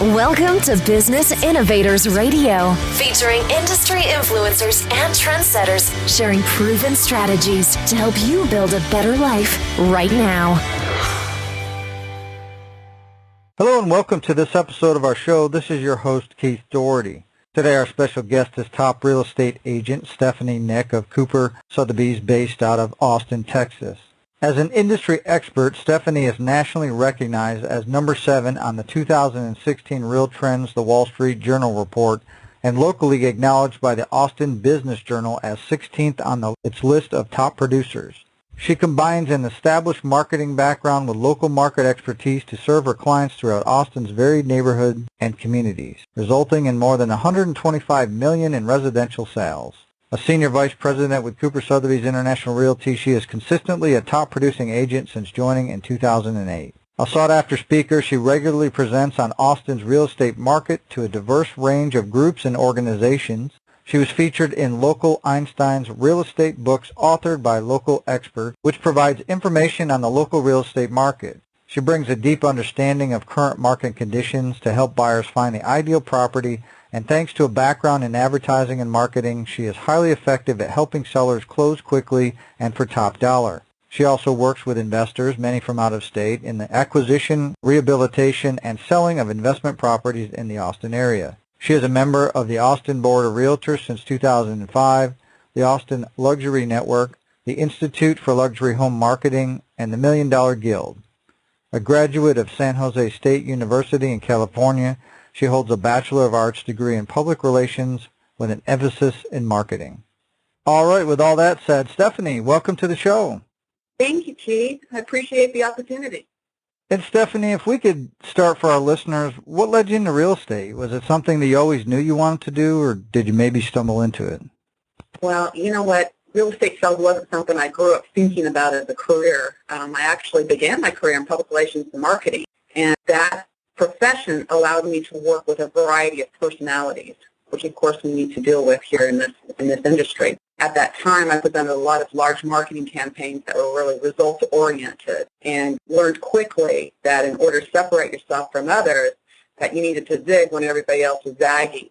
Welcome to Business Innovators Radio, featuring industry influencers and trendsetters sharing proven strategies to help you build a better life right now. Hello and welcome to this episode of our show. This is your host, Keith Doherty. Today our special guest is top real estate agent Stephanie Nick of Kuper, Sotheby's, based out of Austin, Texas. As an industry expert, Stephanie is nationally recognized as number 7 on the 2016 Real Trends The Wall Street Journal report and locally acknowledged by the Austin Business Journal as 16th on its list of top producers. She combines an established marketing background with local market expertise to serve her clients throughout Austin's varied neighborhoods and communities, resulting in more than $125 million in residential sales. A senior vice president with Kuper Sotheby's International Realty, she is consistently a top producing agent since joining in 2008. A sought-after speaker, she regularly presents on Austin's real estate market to a diverse range of groups and organizations. She was featured in local Einsteins real estate books authored by local experts, which provides information on the local real estate market. She brings a deep understanding of current market conditions to help buyers find the ideal property, and thanks to a background in advertising and marketing, she is highly effective at helping sellers close quickly and for top dollar. She also works with investors, many from out of state, in the acquisition, rehabilitation, and selling of investment properties in the Austin area. She is a member of the Austin Board of Realtors since 2005, the Austin Luxury Network, the Institute for Luxury Home Marketing, and the $1 Million Guild. A graduate of San Jose State University in California, she holds a Bachelor of Arts degree in Public Relations with an emphasis in marketing. All right, with all that said, Stephanie, welcome to the show. Thank you, Keith. I appreciate the opportunity. And Stephanie, if we could start for our listeners, what led you into real estate? Was it something that you always knew you wanted to do, or did you maybe stumble into it? Well, you know what? Real estate sales wasn't something I grew up thinking about as a career. I actually began my career in public relations and marketing, and that profession allowed me to work with a variety of personalities, which of course we need to deal with here in this industry. At that time, I presented a lot of large marketing campaigns that were really result-oriented, and learned quickly that in order to separate yourself from others, that you needed to zig when everybody else was zagging.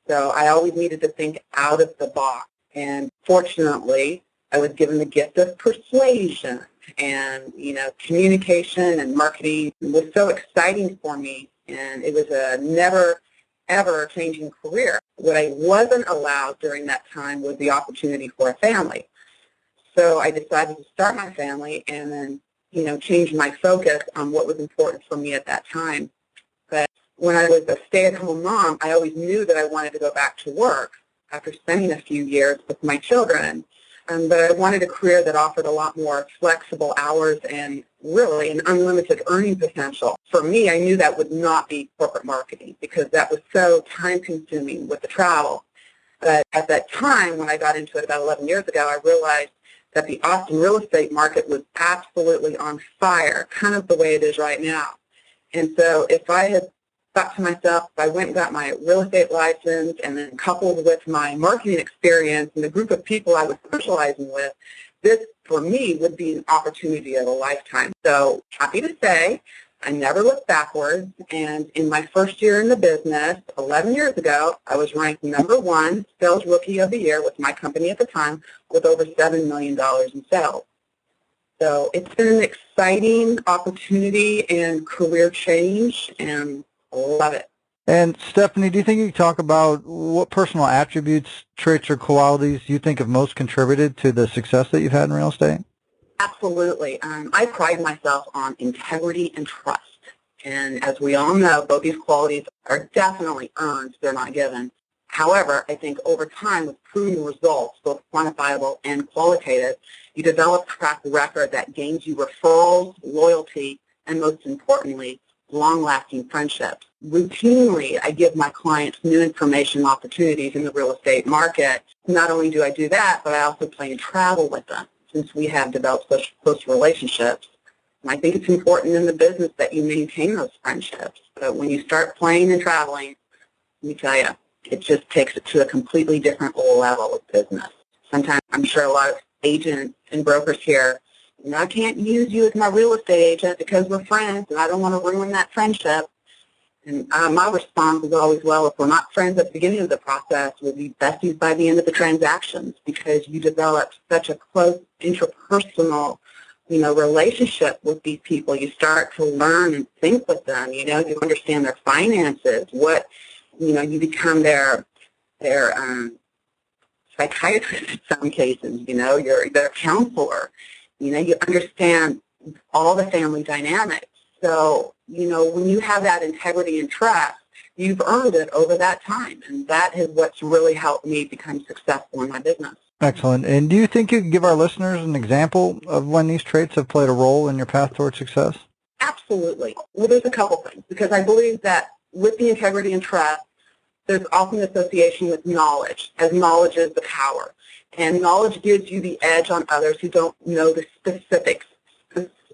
So I always needed to think out of the box. And fortunately, I was given the gift of persuasion, and, communication and marketing was so exciting for me, and it was a never, ever changing career. What I wasn't allowed during that time was the opportunity for a family. So I decided to start my family and then, change my focus on what was important for me at that time. But when I was a stay-at-home mom, I always knew that I wanted to go back to work after spending a few years with my children. But I wanted a career that offered a lot more flexible hours and really an unlimited earning potential. For me, I knew that would not be corporate marketing because that was so time-consuming with the travel. But at that time, when I got into it about 11 years ago, I realized that the Austin real estate market was absolutely on fire, kind of the way it is right now. And so if I had thought to myself, if I went and got my real estate license and then coupled with my marketing experience and the group of people I was socializing with, this, for me, would be an opportunity of a lifetime. So happy to say, I never looked backwards, and in my first year in the business, 11 years ago, I was ranked number 1 sales rookie of the year with my company at the time with over $7 million in sales. So it's been an exciting opportunity and career change, and I love it. And Stephanie, do you think you could talk about what personal attributes, traits, or qualities you think have most contributed to the success that you've had in real estate? Absolutely. I pride myself on integrity and trust. And as we all know, both these qualities are definitely earned. They're not given. However, I think over time, with proven results, both quantifiable and qualitative, you develop a track record that gains you referrals, loyalty, and most importantly, long-lasting friendships. Routinely, I give my clients new information opportunities in the real estate market. Not only do I do that, but I also plan and travel with them since we have developed such close relationships. And I think it's important in the business that you maintain those friendships. But when you start playing and traveling, let me tell you, it just takes it to a completely different level of business. Sometimes I'm sure a lot of agents and brokers here, I can't use you as my real estate agent because we're friends and I don't want to ruin that friendship. And my response is always, well, if we're not friends at the beginning of the process, we'll be besties by the end of the transactions, because you develop such a close interpersonal, relationship with these people. You start to learn and think with them. You understand their finances. You become their psychiatrist in some cases. You're their counselor. You understand all the family dynamics. So, when you have that integrity and trust, you've earned it over that time, and that is what's really helped me become successful in my business. Excellent. And do you think you could give our listeners an example of when these traits have played a role in your path toward success? Absolutely. Well, there's a couple things, because I believe that with the integrity and trust, there's often an association with knowledge, as knowledge is the power. And knowledge gives you the edge on others who don't know the specifics,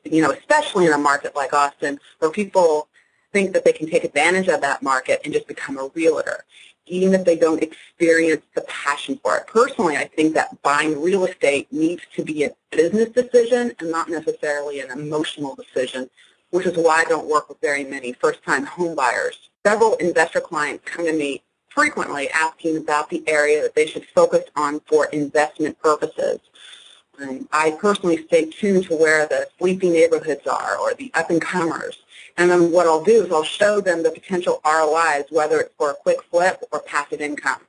especially in a market like Austin, where people think that they can take advantage of that market and just become a realtor, even if they don't experience the passion for it. Personally, I think that buying real estate needs to be a business decision and not necessarily an emotional decision, which is why I don't work with very many first-time home buyers. Several investor clients come to me frequently asking about the area that they should focus on for investment purposes. I personally stay tuned to where the sleepy neighborhoods are or the up-and-comers. And then what I'll do is I'll show them the potential ROIs, whether it's for a quick flip or passive income.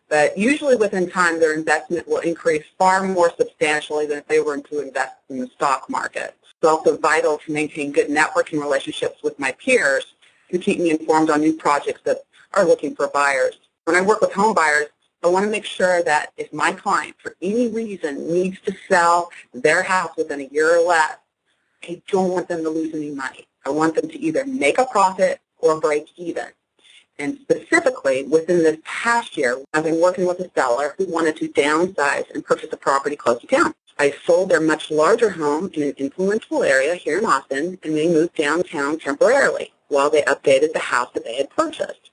But usually within time, their investment will increase far more substantially than if they were to invest in the stock market. It's also vital to maintain good networking relationships with my peers who keep me informed on new projects that are looking for buyers. When I work with home buyers, I want to make sure that if my client, for any reason, needs to sell their house within a year or less, I don't want them to lose any money. I want them to either make a profit or break even. And specifically, within this past year, I've been working with a seller who wanted to downsize and purchase a property close to town. I sold their much larger home in an influential area here in Austin, and they moved downtown temporarily while they updated the house that they had purchased.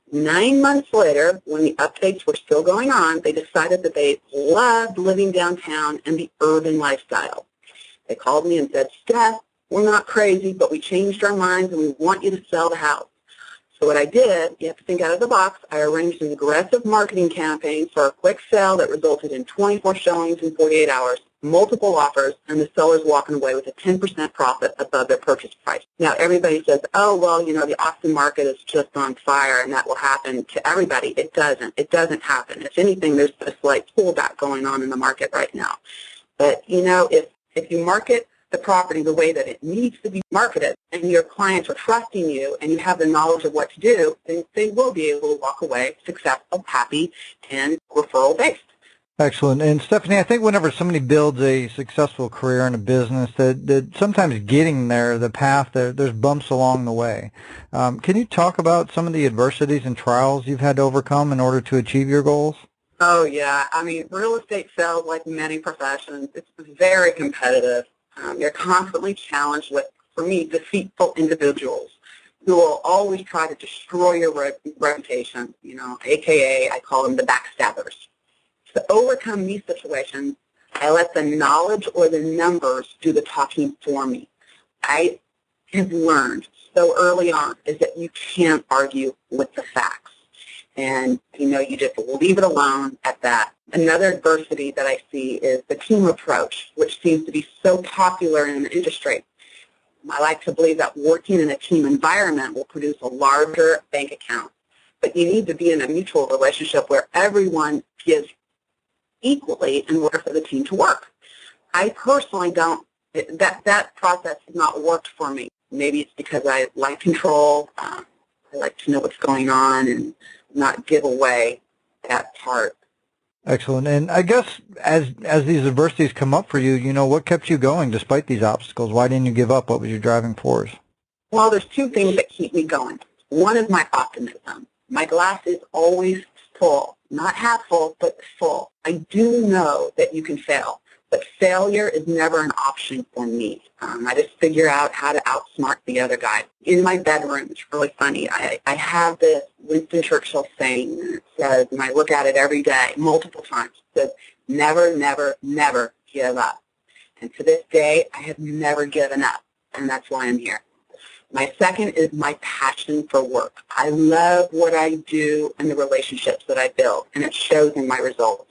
9 months later, when the updates were still going on, they decided that they loved living downtown and the urban lifestyle. They called me and said, "Steph, we're not crazy, but we changed our minds and we want you to sell the house." So what I did, you have to think out of the box, I arranged an aggressive marketing campaign for a quick sale that resulted in 24 showings in 48 hours, multiple offers, and the seller's walking away with a 10% profit above their purchase price. Now, everybody says, oh, well, the Austin market is just on fire and that will happen to everybody. It doesn't. It doesn't happen. If anything, there's a slight pullback going on in the market right now. But, if you market the property the way that it needs to be marketed and your clients are trusting you and you have the knowledge of what to do, then they will be able to walk away successful, happy, and referral-based. Excellent. And Stephanie, I think whenever somebody builds a successful career in a business, that sometimes getting there, the path, there's bumps along the way. Can you talk about some of the adversities and trials you've had to overcome in order to achieve your goals? Oh, yeah. Real estate sales, like many professions, it's very competitive. You're constantly challenged with, for me, deceitful individuals who will always try to destroy your reputation, AKA I call them the backstabbers. To overcome these situations, I let the knowledge or the numbers do the talking for me. I have learned so early on is that you can't argue with the facts. And, you just leave it alone at that. Another adversity that I see is the team approach, which seems to be so popular in the industry. I like to believe that working in a team environment will produce a larger bank account. But you need to be in a mutual relationship where everyone gives equally in order for the team to work. I personally don't, that process has not worked for me. Maybe it's because I like control. I like to know what's going on and not give away that part. Excellent. And I guess as these adversities come up for you, what kept you going despite these obstacles? Why didn't you give up? What was your driving force? Well, there's two things that keep me going. One is my optimism. My glass is always full, not half full, but full. I do know that you can fail, but failure is never an option for me. I just figure out how to outsmart the other guy. In my bedroom, it's really funny, I have this Winston Churchill saying, and it says, and I look at it every day, multiple times, it says, never, never, never give up. And to this day, I have never given up, and that's why I'm here. My second is my passion for work. I love what I do and the relationships that I build, and it shows in my results.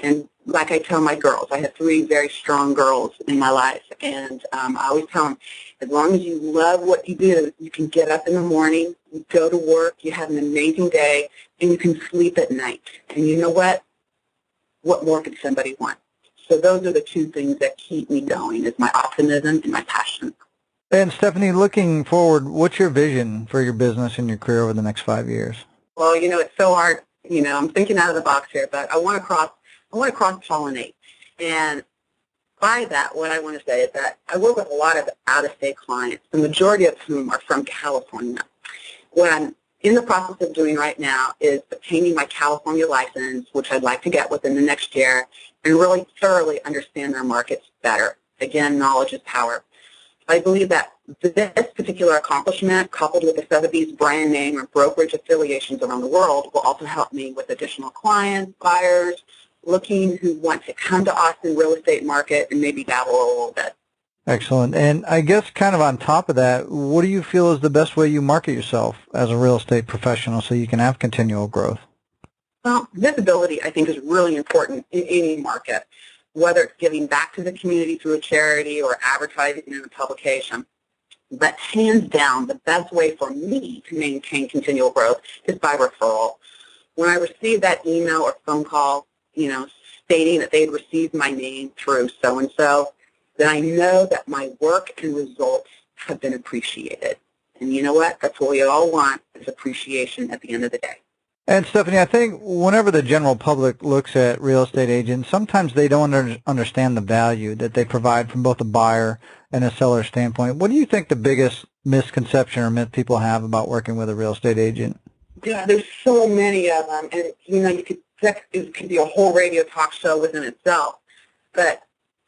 And like I tell my girls, I have 3 very strong girls in my life, and I always tell them, as long as you love what you do, you can get up in the morning, you go to work, you have an amazing day, and you can sleep at night. And you know what? What more could somebody want? So those are the 2 things that keep me going, is my optimism and my passion. And Stephanie, looking forward, what's your vision for your business and your career over the next 5 years? Well, it's so hard. I'm thinking out of the box here, but I want to cross-pollinate. And by that, what I want to say is that I work with a lot of out-of-state clients, the majority of whom are from California. What I'm in the process of doing right now is obtaining my California license, which I'd like to get within the next year, and really thoroughly understand their markets better. Again, knowledge is power. I believe that this particular accomplishment, coupled with the Sotheby's brand name or brokerage affiliations around the world, will also help me with additional clients, buyers, looking who want to come to Austin real estate market and maybe dabble a little bit. Excellent. And I guess kind of on top of that, what do you feel is the best way you market yourself as a real estate professional so you can have continual growth? Well, visibility, I think, is really important in any market, whether it's giving back to the community through a charity or advertising in a publication. But hands down, the best way for me to maintain continual growth is by referral. When I receive that email or phone call, stating that they'd received my name through so-and-so, then I know that my work and results have been appreciated. And you know what? That's what we all want, is appreciation at the end of the day. And Stephanie, I think whenever the general public looks at real estate agents, sometimes they don't understand the value that they provide from both a buyer and a seller standpoint. What do you think the biggest misconception or myth people have about working with a real estate agent? Yeah, there's so many of them, and it could be a whole radio talk show within itself. But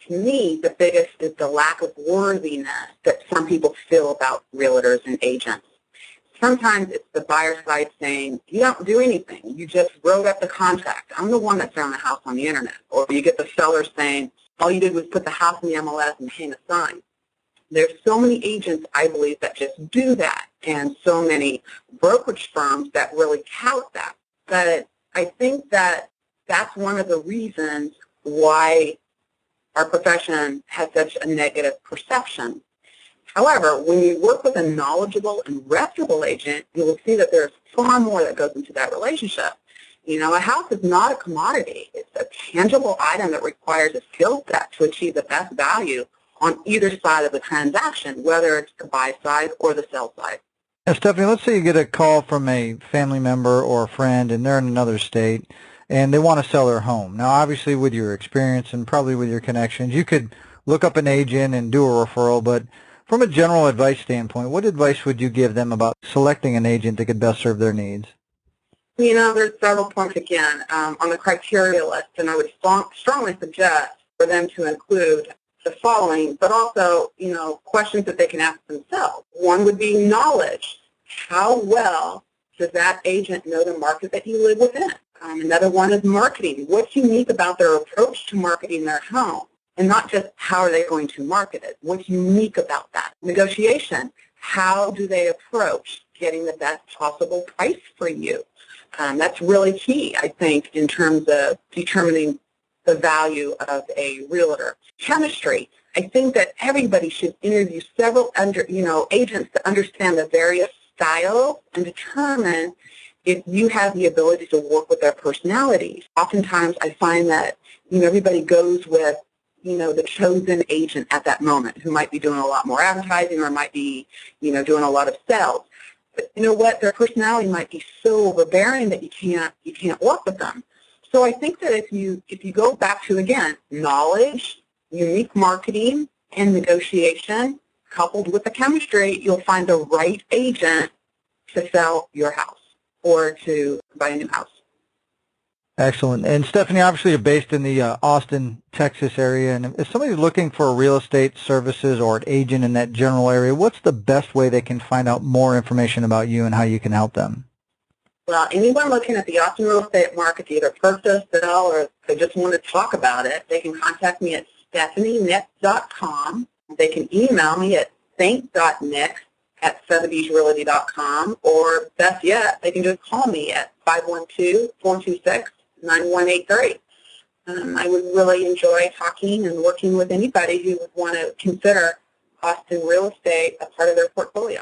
to me, the biggest is the lack of worthiness that some people feel about realtors and agents. Sometimes it's the buyer side saying, you don't do anything. You just wrote up the contract. I'm the one that found the house on the internet. Or you get the seller saying, all you did was put the house in the MLS and hang a sign. There's so many agents, I believe, that just do that, and so many brokerage firms that really tout that. But I think that that's one of the reasons why our profession has such a negative perception. However, when you work with a knowledgeable and reputable agent, you will see that there's far more that goes into that relationship. A house is not a commodity. It's a tangible item that requires a skill set to achieve the best value on either side of the transaction, whether it's the buy side or the sell side. Now, Stephanie, let's say you get a call from a family member or a friend, and they're in another state, and they want to sell their home. Now, obviously, with your experience and probably with your connections, you could look up an agent and do a referral, but from a general advice standpoint, what advice would you give them about selecting an agent that could best serve their needs? There's several points, again, on the criteria list, and I would strongly suggest for them to include the following, but also, questions that they can ask themselves. One would be knowledge. How well does that agent know the market that you live within? Another one is marketing. What's unique about their approach to marketing their home? And not just how are they going to market it. What's unique about that? Negotiation. How do they approach getting the best possible price for you? That's really key, I think, in terms of determining the value of a realtor. Chemistry. I think that everybody should interview several agents to understand the various styles and determine if you have the ability to work with their personalities. Oftentimes I find that everybody goes with the chosen agent at that moment, who might be doing a lot more advertising or might be doing a lot of sales. But you know what? Their personality might be so overbearing that you can't work with them. So I think that if you go back to, again, knowledge, unique marketing, and negotiation, coupled with the chemistry, you'll find the right agent to sell your house or to buy a new house. Excellent. And Stephanie, obviously you're based in the Austin, Texas area, and if somebody's looking for real estate services or an agent in that general area, what's the best way they can find out more information about you and how you can help them? Well, anyone looking at the Austin real estate market to either purchase, sell, or if they just want to talk about it, they can contact me at stephanienick.com. They can email me at think.nick at Sotheby'sRealty.com, or best yet, they can just call me at 512-426-9183. I would really enjoy talking and working with anybody who would want to consider Austin real estate a part of their portfolio.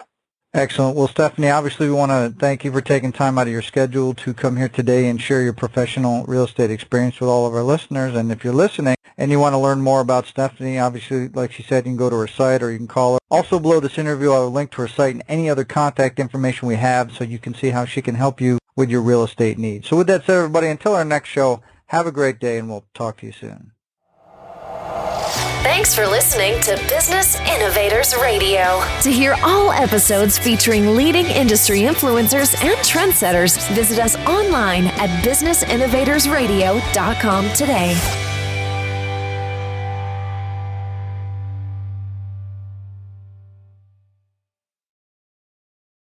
Excellent. Well, Stephanie, obviously we want to thank you for taking time out of your schedule to come here today and share your professional real estate experience with all of our listeners. And if you're listening and you want to learn more about Stephanie, obviously, like she said, you can go to her site or you can call her. Also below this interview, I will link to her site and any other contact information we have so you can see how she can help you with your real estate needs. So with that said, everybody, until our next show, have a great day and we'll talk to you soon. Thanks for listening to Business Innovators Radio. To hear all episodes featuring leading industry influencers and trendsetters, visit us online at businessinnovatorsradio.com today.